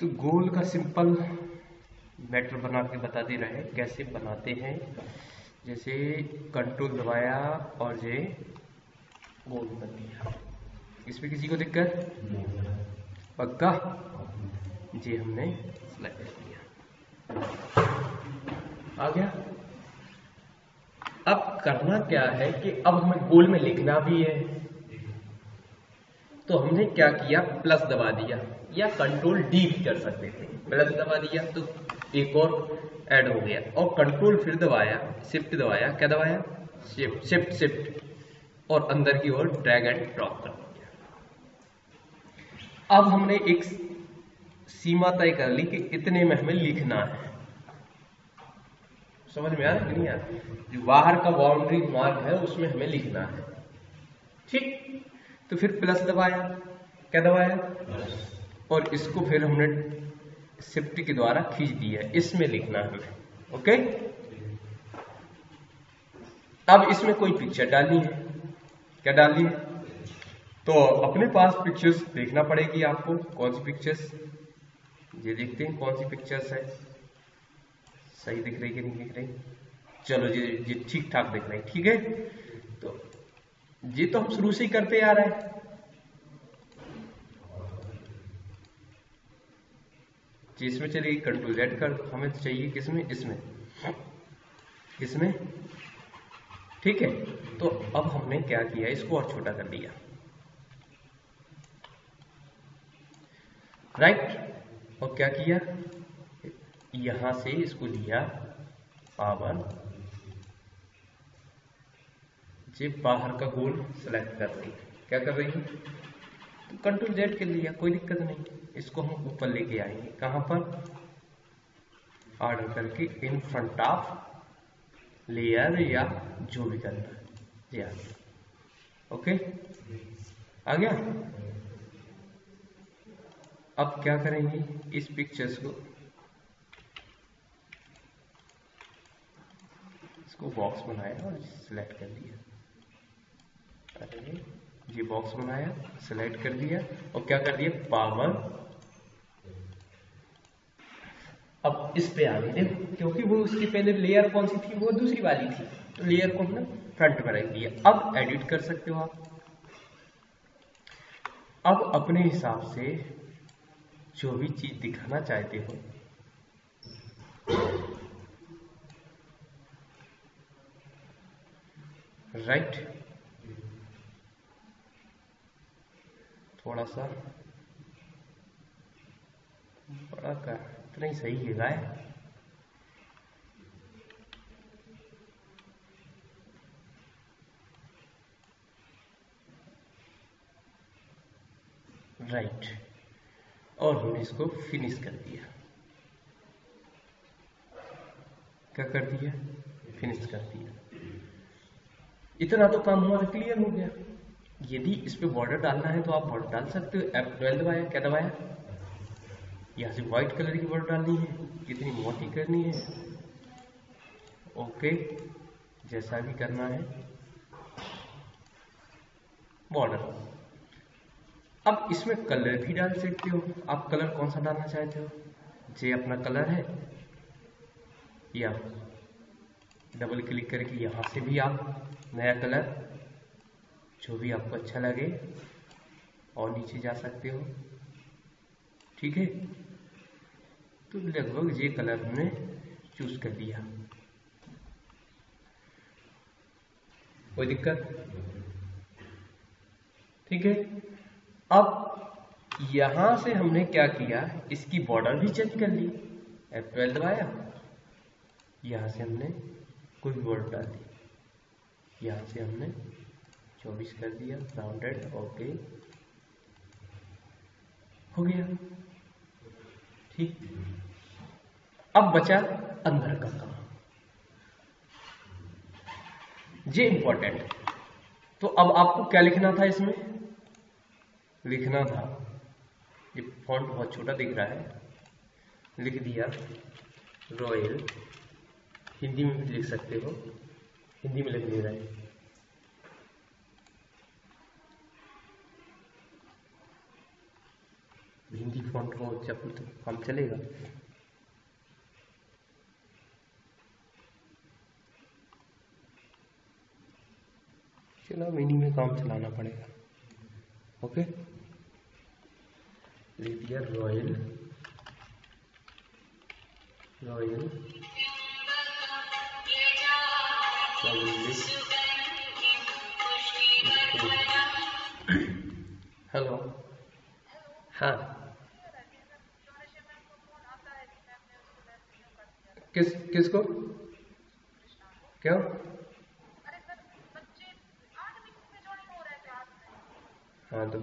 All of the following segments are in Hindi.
तो गोल का सिंपल मैटर बना के बता दे रहे हैं कैसे बनाते हैं। जैसे कंट्रोल दबाया और ये गोल कर दिया। इसमें किसी को दिक्कत? पक्का? जी हमने सिलेक्ट कर दिया, आ गया। अब करना क्या है कि अब हमें गोल में लिखना भी है, तो हमने क्या किया, प्लस दबा दिया या कंट्रोल डी भी कर सकते थे। प्लस दबा दिया तो एक और ऐड हो गया, और कंट्रोल फिर दबाया, शिफ्ट दबाया, क्या दबाया, शिफ्ट शिफ्ट शिफ्ट, और अंदर की ओर ड्रैग एंड ड्रॉप कर दिया। अब हमने एक सीमा तय कर ली कि इतने में हमें लिखना है। समझ में आ रहा है कि नहीं आ रहा? जो बाहर का बाउंड्री मार्क है उसमें हमें लिखना है, ठीक। तो फिर प्लस दबाया, क्या दबाया, और इसको फिर हमने शिफ्ट के द्वारा खींच दिया, इसमें लिखना है हमें। ओके, अब इसमें कोई पिक्चर डालनी है, क्या डालनी है, तो अपने पास पिक्चर्स देखना पड़ेगी आपको। कौन सी पिक्चर्स, ये देखते हैं कौन सी पिक्चर्स है, सही दिख रही कि नहीं दिख रही। चलो जी ठीक ठाक दिख रही, ठीक है। तो ये तो हम शुरू से ही करते आ रहे हैं। इसमें चलिए कंट्रोल जेड कर, हमें चाहिए किसमें, इसमें, इसमें, ठीक है। तो अब हमने क्या किया, इसको और छोटा कर दिया, राइट। और क्या किया, यहां से इसको लिया पावर, जे बाहर का गोल सेलेक्ट कर रही है, क्या कर रही है, तो कंट्रोल जेड कर लिया, कोई दिक्कत नहीं। इसको हम ऊपर लेके आएंगे, कहां पर, ऑर्डर करके इन फ्रंट ऑफ लेयर या जो भी करना है, ये आ गया। ओके, आ गया। अब क्या करेंगे, इस पिक्चर्स को, इसको बॉक्स बनाया और सिलेक्ट कर दिया, अरे ये बॉक्स बनाया, सिलेक्ट कर दिया, और क्या कर दिया, पावर। अब इस पे आ गई, देखो क्योंकि वो उसकी पहले लेयर कौन सी थी, वो दूसरी वाली थी, तो लेयर को हमने फ्रंट में रख दिया। अब एडिट कर सकते हो आप, अब अपने हिसाब से जो भी चीज दिखाना चाहते हो, राइट, थोड़ा सा बड़ा कर, इतना ही सही है गाय। राइट, और हमने इसको फिनिश कर दिया, क्या कर दिया, फिनिश कर दिया। इतना तो काम हमारा क्लियर हो गया। यदि इस पे बॉर्डर डालना है तो आप बॉर्डर डाल सकते हो। F12 दबाया, क्या दबाया, यहां से व्हाइट कलर की बॉर्डर डालनी है, कितनी मोटी करनी है, ओके, जैसा भी करना है बॉर्डर। अब इसमें कलर भी डाल सकते हो, आप कलर कौन सा डालना चाहते हो, ये अपना कलर है, या डबल क्लिक करके यहां से भी आप नया कलर जो भी आपको अच्छा लगे और नीचे जा सकते हो, ठीक है। तो लगभग ये कलर हमने चूज कर दिया, कोई दिक्कत, ठीक है। अब यहां से हमने क्या किया, इसकी बॉर्डर भी चेंज कर ली, F12 दबाया, यहां से हमने कोई भी बॉर्डर डाल दी, यहां से हमने 24 कर दिया, राउंडेड, ओके, हो गया, ठीक। अब बचा अंदर का काम, ये इंपॉर्टेंट है। तो अब आपको क्या लिखना था, इसमें लिखना था, ये फॉन्ट बहुत छोटा दिख रहा है, लिख दिया रॉयल, हिंदी में भी लिख सकते हो, हिंदी में लिख दे रहा है, हिंदी फॉन्ट हो जब तो काम चलेगा। चलो मिनी में काम चलाना पड़ेगा। ओके, लिख दिया रॉयल हेलो। हाँ, किसको क्यों? हाँ तो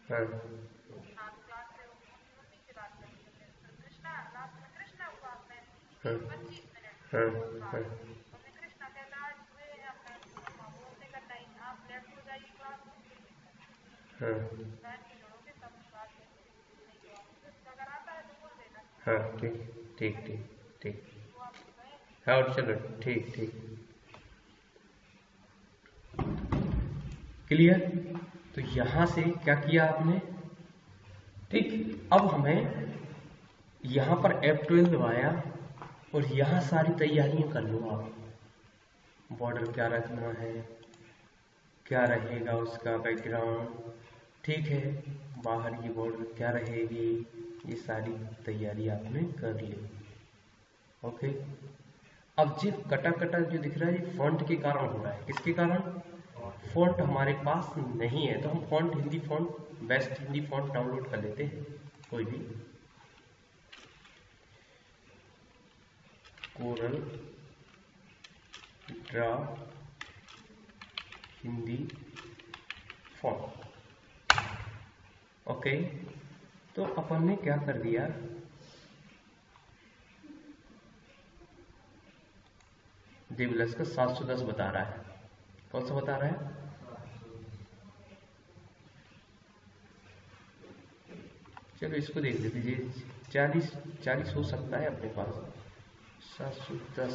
हाँ हाँ हाँ हाँ हाँ हाँ, ठीक ठीक ठीक ठीक। हाँ चलो, ठीक ठीक, क्लियर। तो यहाँ से क्या किया आपने? ठीक, अब हमें यहाँ पर F12 दबाया और यहाँ सारी तैयारियां कर लो आप। बॉर्डर क्या रखना है, क्या रहेगा उसका बैकग्राउंड, ठीक है, बाहर की बॉर्डर क्या रहेगी, ये सारी तैयारी आपने कर ली। ओके, अब जो कटा कटा जो दिख रहा है ये फॉन्ट के कारण हो रहा है। किसके कारण? फॉन्ट हमारे पास नहीं है, तो हम font Hindi font, best Hindi font download कर लेते हैं कोई भी। Corel Draw Hindi font. Okay, तो अपन ने क्या कर दिया, देवलस का 710 बता रहा है। कौन सा बता रहा है? चलो इसको देख लेते हैं, 40 हो सकता है अपने पास। 710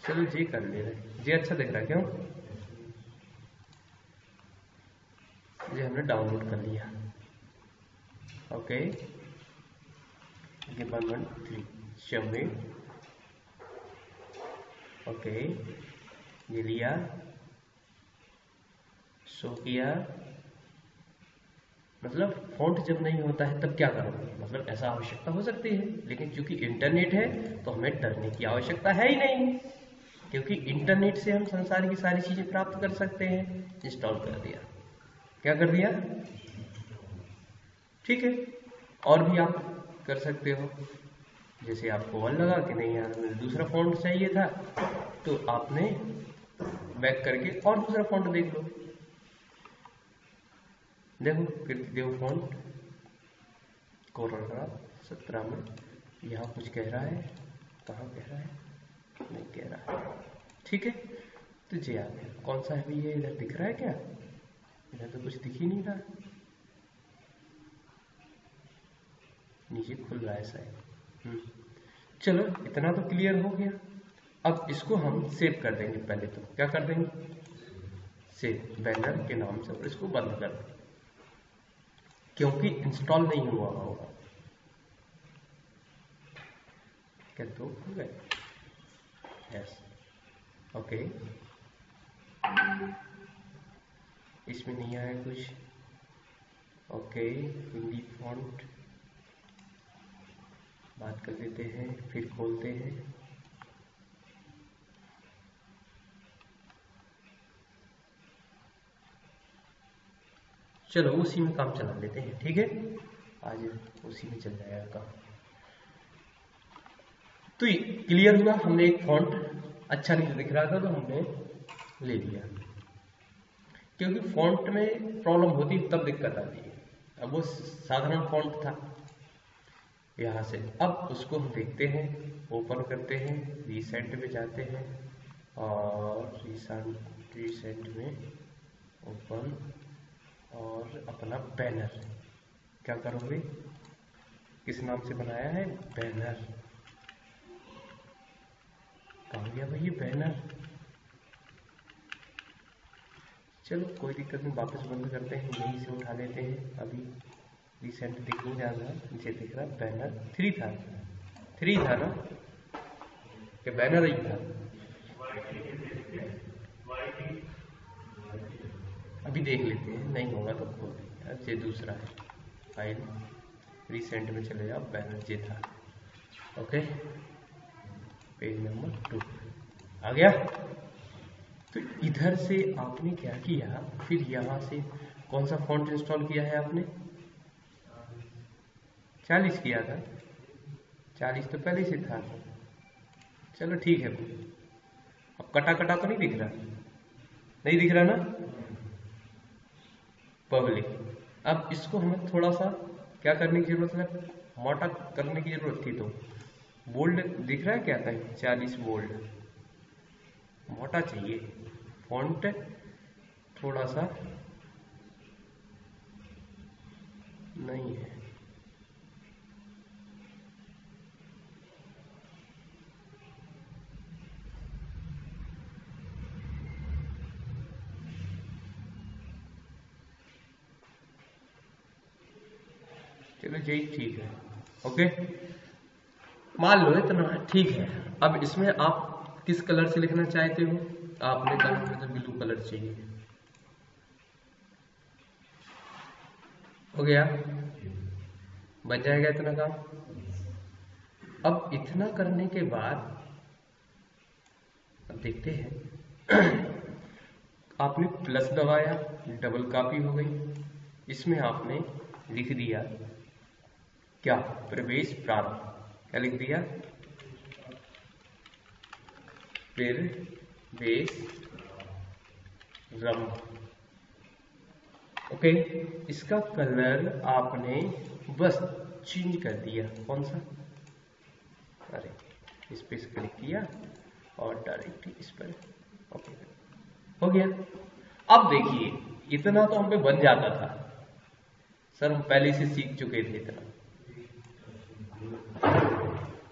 चलो जी कर ले रहे, जी अच्छा दिख रहा है क्यों? जी हमने डाउनलोड कर लिया। ओके, ये 113 सबमिट। ओके, ये लिया, शो किया। मतलब फॉन्ट जब नहीं होता है तब क्या करोगे, मतलब ऐसा आवश्यकता हो सकती है, लेकिन चूंकि इंटरनेट है तो हमें डरने की आवश्यकता है ही नहीं, क्योंकि इंटरनेट से हम संसार की सारी चीजें प्राप्त कर सकते हैं। इंस्टॉल कर दिया, क्या कर दिया, ठीक है। और भी आप कर सकते हो, जैसे आपको और लगा कि नहीं यार मुझे दूसरा फॉन्ट चाहिए था, तो आपने बैक करके और दूसरा फॉन्ट देख लो। देखो कृतिदेव फॉन्ट कोरल ड्रा 17 में यहाँ कुछ कह रहा है, कहाँ कह रहा है, नहीं कह रहा है, ठीक है। तो जी आ गया, कौन सा है भी ये, इधर दिख रहा है क्या? इधर तो कुछ दिख ही नहीं रहा, नीचे खुल रहा है शायद। चलो इतना तो क्लियर हो गया। अब इसको हम सेव कर देंगे, पहले तो क्या कर देंगे, सेव बैनर के नाम से, और इसको बंद कर देंगे क्योंकि इंस्टॉल नहीं हुआ होगा। क्या दो हो गए? यस, ओके, इसमें नहीं आया कुछ। ओके, हिंदी फॉन्ट बात कर लेते हैं, फिर खोलते हैं। चलो उसी में काम चला लेते हैं, ठीक है, आज उसी में चल जाएगा काम। तो क्लियर हुआ, हमने एक फॉन्ट अच्छा नहीं दिख रहा था तो हमने ले लिया, क्योंकि फॉन्ट में प्रॉब्लम होती है तब दिक्कत आती है। अब वो साधारण फॉन्ट था यहाँ से, अब उसको हम देखते हैं, ओपन करते हैं, रीसेंट में जाते हैं और रीसेंट में ओपन, और अपना बैनर क्या करोगे, किस नाम से बनाया है, बैनर, आ गया भाई ये बैनर। चलो कोई दिक्कत नहीं, वापस बंद करते हैं, यहीं से उठा लेते हैं। अभी रिसेंट दिख नहीं रहा था, नीचे दिख रहा बैनर 3 था, 3 था ना, कि बैनर ही था। अभी देख लेते हैं, नहीं होगा तो खोल देंगे। ये दूसरा है, फाइल रिसेंट में चले जाओ, बैनर ये था। ओके, पेज नंबर 2 आ गया। तो इधर से आपने क्या किया, फिर यहाँ से कौन सा फॉन्ट इंस्टॉल किया है आपने? 40 किया था, 40 तो पहले से था। चलो ठीक है, अब कटा कटा तो नहीं दिख रहा, नहीं दिख रहा ना पब्लिक। अब इसको हमें थोड़ा सा क्या करने की जरूरत है, मोटा करने की जरूरत थी। तो बोल्ड दिख रहा है क्या था, 40 बोल्ड मोटा चाहिए, फॉन्ट थोड़ा सा नहीं है। चलो यही ठीक है, ओके मान लो इतना ठीक है। अब इसमें आप किस कलर से लिखना चाहते हो? आपने कहा मुझे ब्लू कलर चाहिए, हो गया, बन जाएगा इतना काम। अब इतना करने के बाद अब देखते हैं आपने प्लस दबाया, डबल कॉपी हो गई। इसमें आपने लिख दिया क्या, प्रवेश प्रारंभ। क्या लिख दिया, प्रवेश रंभ। ओके, इसका कलर आपने बस चेंज कर दिया, कौन सा, अरे इस पे क्लिक किया और डायरेक्ट इस पर, ओके हो गया। अब देखिए इतना तो हम पे बन जाता था सर, हम पहले से सीख चुके थे इतना,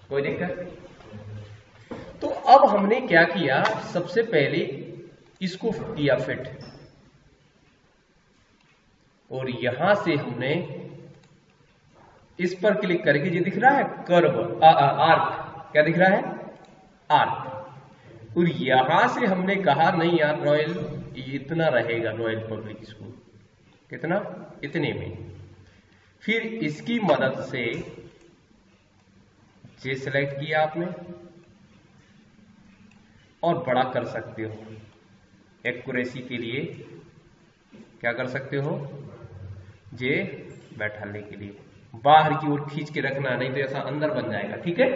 कोई दिक्कत। तो अब हमने क्या किया, सबसे पहले इसको किया फिट, और यहां से हमने इस पर क्लिक करके, ये दिख रहा है कर्व आर्क, क्या दिख रहा है, आर्क। और यहां से हमने कहा नहीं यार रॉयल इतना रहेगा, रॉयल पब्लिक स्कूल कितना, इतने में। फिर इसकी मदद से ये सिलेक्ट किया आपने और बड़ा कर सकते हो, एक्यूरेसी के लिए क्या कर सकते हो, जे बैठाने के लिए बाहर की ओर खींच के रखना, नहीं तो ऐसा अंदर बन जाएगा। ठीक है,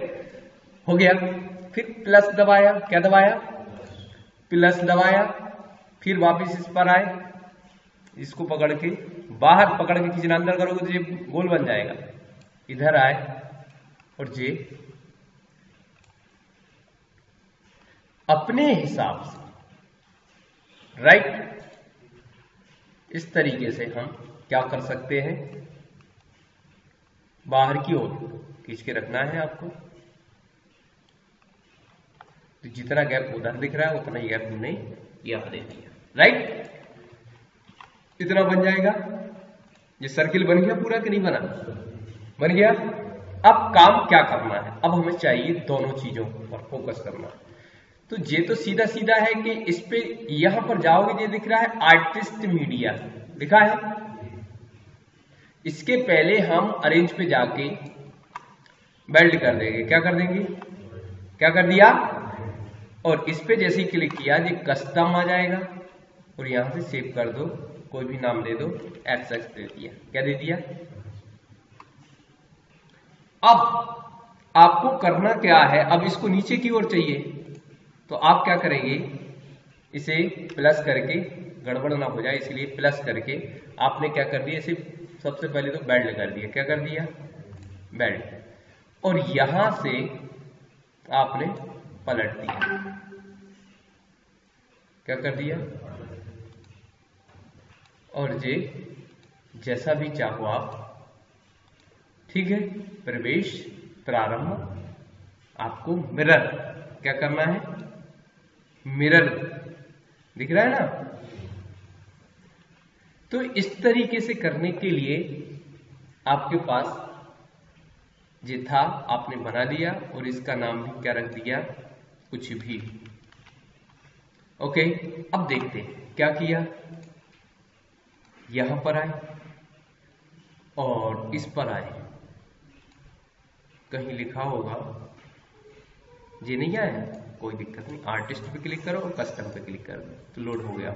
हो गया। फिर प्लस दबाया, क्या दबाया, प्लस दबाया, फिर वापस इस पर आए, इसको पकड़ के बाहर पकड़ के खींचना, अंदर करोगे तो ये गोल बन जाएगा। इधर आए और जे अपने हिसाब से राइट, इस तरीके से हम क्या कर सकते हैं, बाहर की ओर खींच के रखना है आपको। तो जितना गैप उधर दिख रहा है उतना ही गैप हमने यहां दे दिया, राइट। इतना बन जाएगा, ये सर्किल बन गया पूरा कि नहीं बना, बन गया। अब काम क्या करना है, अब हमें चाहिए दोनों चीजों पर फोकस करना। तो ये तो सीधा सीधा है कि इस पे यहां पर जाओगे, ये दिख रहा है आर्टिस्ट मीडिया लिखा है। इसके पहले हम अरेंज पे जाके बेल्ट कर देंगे, क्या कर देंगे, क्या कर दिया, और इस पे जैसे ही क्लिक किया ये कस्टम आ जाएगा, और यहां से सेव कर दो, कोई भी नाम दे दो, एक्स दे दिया, क्या दे दिया। अब आपको करना क्या है, अब इसको नीचे की ओर चाहिए, तो आप क्या करेंगे, इसे प्लस करके, गड़बड़ ना हो जाए इसलिए प्लस करके आपने क्या कर दिया, इसे सबसे पहले तो बेल्ट कर दिया, क्या कर दिया, बेल्ट, और यहां से आपने पलट दिया, क्या कर दिया, और ये जैसा भी चाहो आप, ठीक है। प्रवेश प्रारंभ, आपको मिरर क्या करना है, मिरर दिख रहा है ना। तो इस तरीके से करने के लिए आपके पास ये था, आपने बना लिया और इसका नाम भी क्या रख दिया, कुछ भी। ओके, अब देखते हैं क्या किया। यहां पर आए और इस पर आए, कहीं लिखा होगा, ये नहीं आया, कोई दिक्कत नहीं, आर्टिस्ट पे क्लिक करो और कस्टम पे क्लिक कर दो तो लोड हो गया।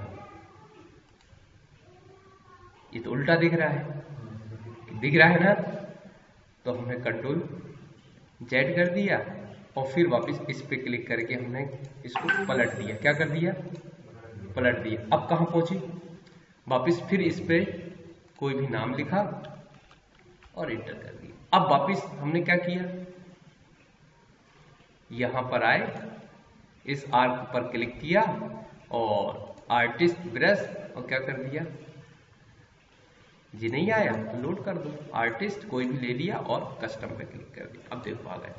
ये तो उल्टा दिख रहा है, दिख रहा है ना। तो हमने कंट्रोल जेड कर दिया और फिर वापस इस पे क्लिक करके हमने इसको पलट दिया। क्या कर दिया, पलट दिया। अब कहां पहुंचे, वापस फिर इस पे कोई भी नाम लिखा और एंटर कर दिया। अब वापस हमने क्या किया, यहां पर आए, इस आर्क पर क्लिक किया और आर्टिस्ट ब्रश, और क्या कर दिया, जी नहीं आया तो लोड कर दो, आर्टिस्ट कोई भी ले लिया और कस्टम पे क्लिक कर दिया। अब देखो आ गया,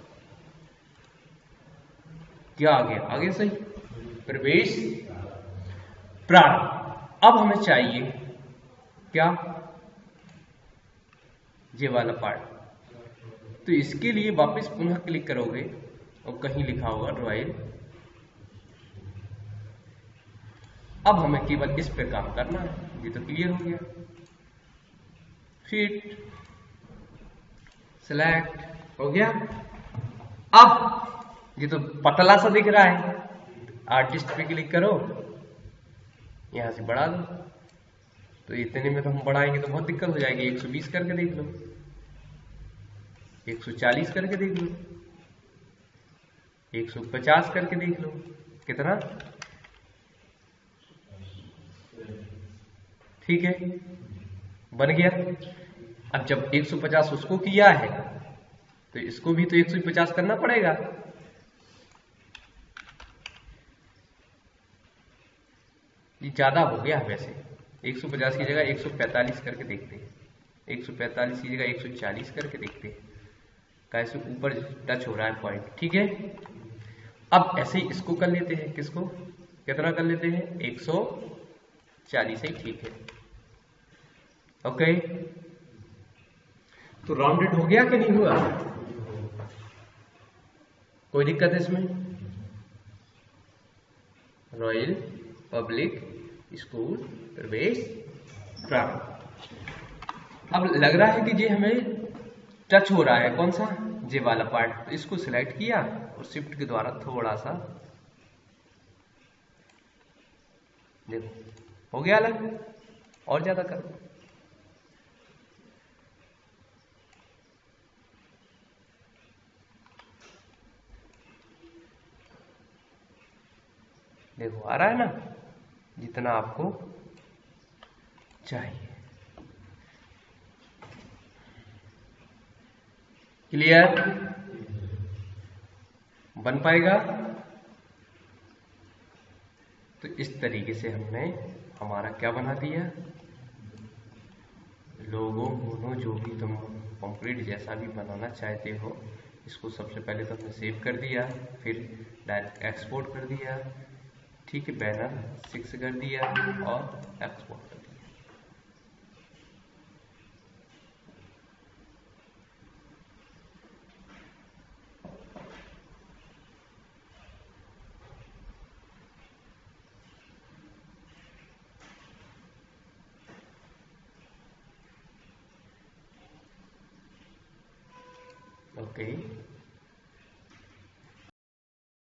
क्या आ गया, आगे सही, प्रवेश प्रारंभ। अब हमें चाहिए क्या, ये वाला पार्ट। तो इसके लिए वापस पुनः क्लिक करोगे और कहीं लिखा होगा रॉयल। अब हमें केवल इस पे काम करना है, ये तो क्लियर हो गया। फिट सेलेक्ट हो गया। अब ये तो पतला सा दिख रहा है, आर्टिस्ट पे क्लिक करो, यहां से बढ़ा दो। तो इतने में तो हम बढ़ाएंगे तो बहुत दिक्कत हो जाएगी। 120 करके देख लो, 140 करके देख लो, 150 करके देख लो, कितना ठीक है, बन गया। अब जब 150 उसको किया है तो इसको भी तो 150 करना पड़ेगा। ये ज्यादा हो गया है वैसे, 150 की जगह 145 करके देखते हैं, 145 की जगह 140 करके देखते हैं, कैसे ऊपर टच हो रहा है पॉइंट, ठीक है। अब ऐसे ही इसको कर लेते हैं, किसको, कितना कर लेते हैं, 140 ही ठीक है। ओके, तो राउंडेड हो गया कि नहीं हुआ, कोई दिक्कत है इसमें। रॉयल पब्लिक स्कूल प्रवेश प्रारंभ। अब लग रहा है कि ये हमें टच हो रहा है, कौन सा, जे वाला पार्ट। तो इसको सिलेक्ट किया और शिफ्ट के द्वारा थोड़ा सा, देखो हो गया अलग, और ज्यादा कर दो, देखो आ रहा है ना, जितना आपको चाहिए। क्लियर, बन पाएगा। तो इस तरीके से हमने हमारा क्या बना दिया, लोगो मोनो, जो भी तुम कंप्लीट जैसा भी बनाना चाहते हो। इसको सबसे पहले तो हमने सेव कर दिया, फिर डायरेक्ट एक्सपोर्ट कर दिया, ठीक है, बैनर 6 कर दिया और एक्सपोर्ट कर दिया। ओके